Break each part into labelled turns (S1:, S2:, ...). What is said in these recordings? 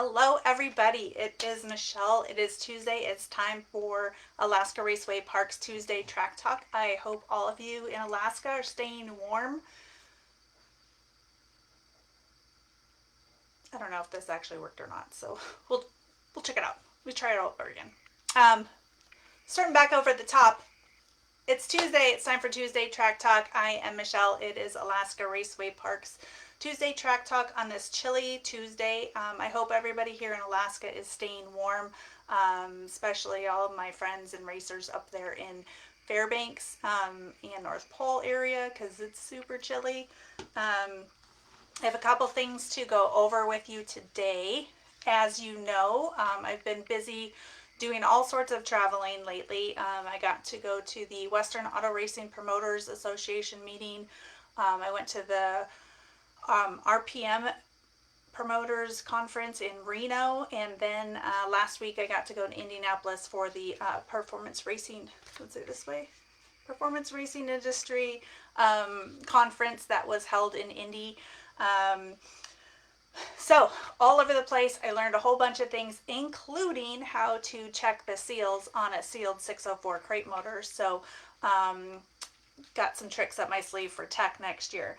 S1: Hello everybody, it is Michelle. It is Tuesday. It's time for Alaska Raceway Park's Tuesday Track Talk. I hope all of you in Alaska are staying warm. I don't know if this actually worked or not, so we'll check it out. We try it all over again. Um, Starting back over at the top, it's Tuesday. It's time for Tuesday Track Talk. I am Michelle. It is Alaska Raceway Park's Tuesday Track Talk on this chilly Tuesday. I hope everybody here in Alaska is staying warm, especially all of my friends and racers up there in Fairbanks and North Pole area because it's super chilly. I have a couple things to go over with you today. As you know, I've been busy doing all sorts of traveling lately. I got to go to the Western Auto Racing Promoters Association meeting. I went to the RPM Promoters Conference in Reno, and then last week I got to go to Indianapolis for the Performance Racing, let's say this way, Performance Racing Industry conference that was held in Indy. So all over the place, I learned a whole bunch of things, including how to check the seals on a sealed 604 crate motor. So got some tricks up my sleeve for tech next year.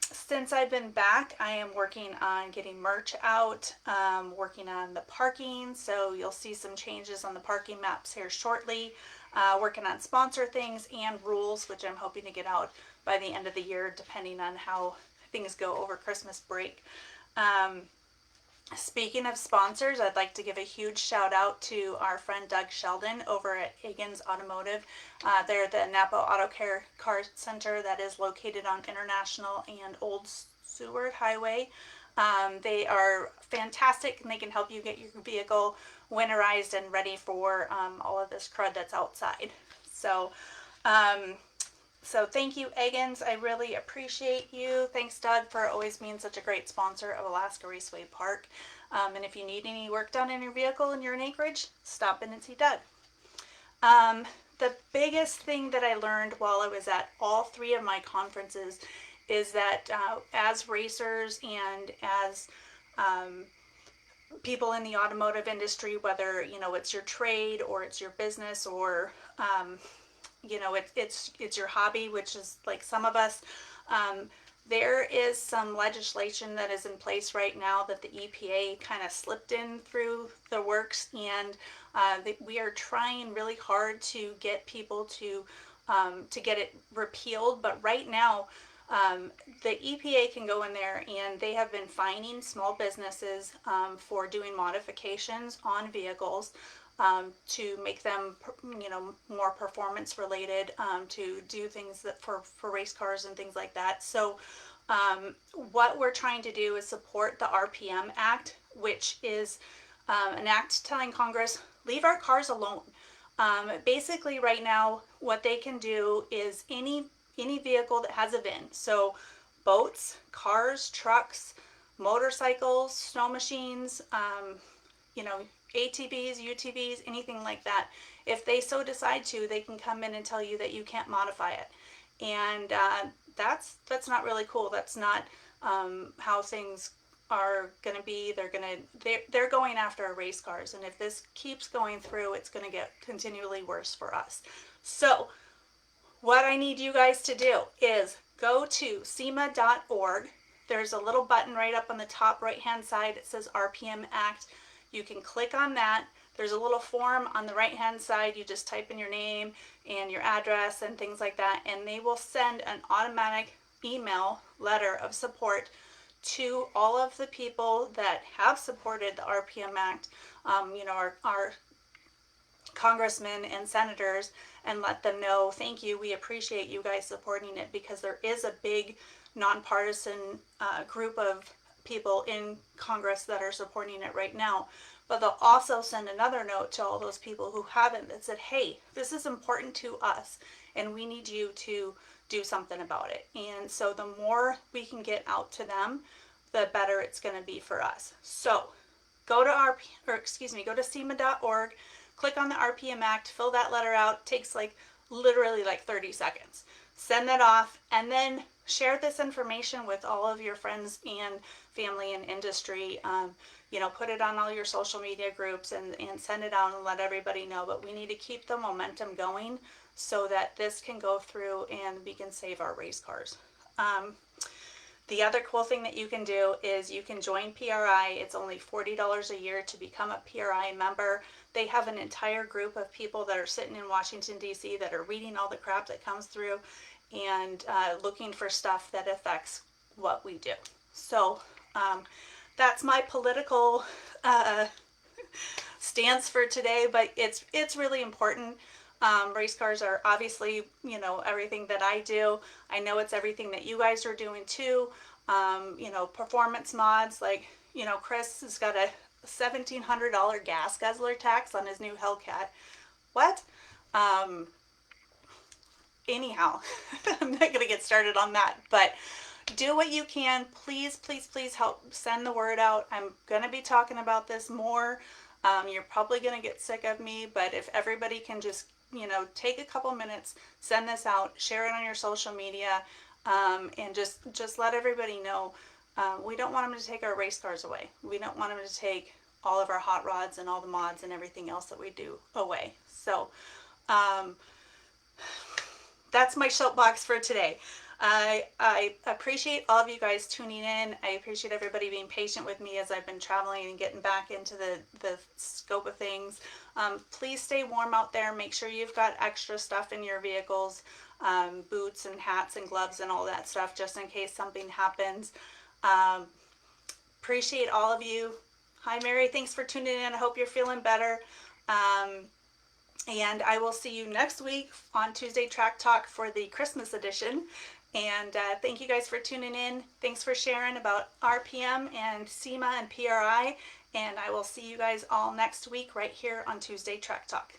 S1: Since I've been back, I am working on getting merch out, working on the parking. So you'll see some changes on the parking maps here shortly. Working on sponsor things and rules, which I'm hoping to get out by the end of the year, depending on how things go over Christmas break. Speaking of sponsors, I'd like to give a huge shout out to our friend Doug Sheldon over at Higgins Automotive. They're the Napa Auto Care Car Center that is located on International and Old Seward Highway. They are fantastic and they can help you get your vehicle winterized and ready for all of this crud that's outside. So thank you, Eggins. I really appreciate you. Thanks, Doug, for always being such a great sponsor of Alaska Raceway Park. And if you need any work done in your vehicle and you're in Anchorage, stop in and see Doug. The biggest thing that I learned while I was at all three of my conferences is that as racers and as people in the automotive industry, whether it's your trade or it's your business or it's your hobby, which is like some of us. There is some legislation that is in place right now that the EPA kind of slipped in through the works, and we are trying really hard to get people to get it repealed. But right now, the EPA can go in there and they have been fining small businesses for doing modifications on vehicles. To make them, more performance related, to do things that for race cars and things like that. So what we're trying to do is support the RPM Act, which is an act telling Congress, leave our cars alone. Basically right now, what they can do is any vehicle that has a VIN, so boats, cars, trucks, motorcycles, snow machines, ATVs, UTVs, anything like that. If they so decide to, they can come in and tell you that you can't modify it. And that's not really cool. That's not how things are going to be. They're going after our race cars. And if this keeps going through, it's going to get continually worse for us. So what I need you guys to do is go to SEMA.org. There's a little button right up on the top right hand side. It says RPM Act. You can click on that. There's a little form on the right hand side. You just type in your name and your address and things like that, and they will send an automatic email letter of support to all of the people that have supported the RPM Act, our congressmen and senators, and let them know, thank you, we appreciate you guys supporting it, because there is a big nonpartisan group of people in Congress that are supporting it right now. But they'll also send another note to all those people who haven't, that said, hey, this is important to us and we need you to do something about it. And so the more we can get out to them, the better it's going to be for us. So go to SEMA.org, click on the RPM Act, fill that letter out. It takes literally 30 seconds. send that off, and then share this information with all of your friends and family and industry. Put it on all your social media groups and send it out and let everybody know. But we need to keep the momentum going so that this can go through and we can save our race cars. The other cool thing that you can do is you can join PRI. It's only $40 a year to become a PRI member. They have an entire group of people that are sitting in Washington, D.C. that are reading all the crap that comes through and looking for stuff that affects what we do. So that's my political stance for today, but it's really important. Race cars are obviously, everything that I do. I know it's everything that you guys are doing too. Performance mods, like, Chris has got a $1,700 gas guzzler tax on his new Hellcat. What? Anyhow, I'm not going to get started on that, but do what you can. Please, please, please help send the word out. I'm going to be talking about this more. You're probably going to get sick of me, but if everybody can just, take a couple minutes, send this out, share it on your social media, and just let everybody know. We don't want them to take our race cars away. We don't want them to take all of our hot rods and all the mods and everything else that we do away. So, that's my soapbox for today. I appreciate all of you guys tuning in. I appreciate everybody being patient with me as I've been traveling and getting back into the scope of things. Please stay warm out there. Make sure you've got extra stuff in your vehicles, boots and hats and gloves and all that stuff, just in case something happens. Appreciate all of you. Hi, Mary. Thanks for tuning in. I hope you're feeling better. And I will see you next week on Tuesday Track Talk for the Christmas edition. And thank you guys for tuning in. Thanks for sharing about RPM and SEMA and PRI. And I will see you guys all next week right here on Tuesday Track Talk.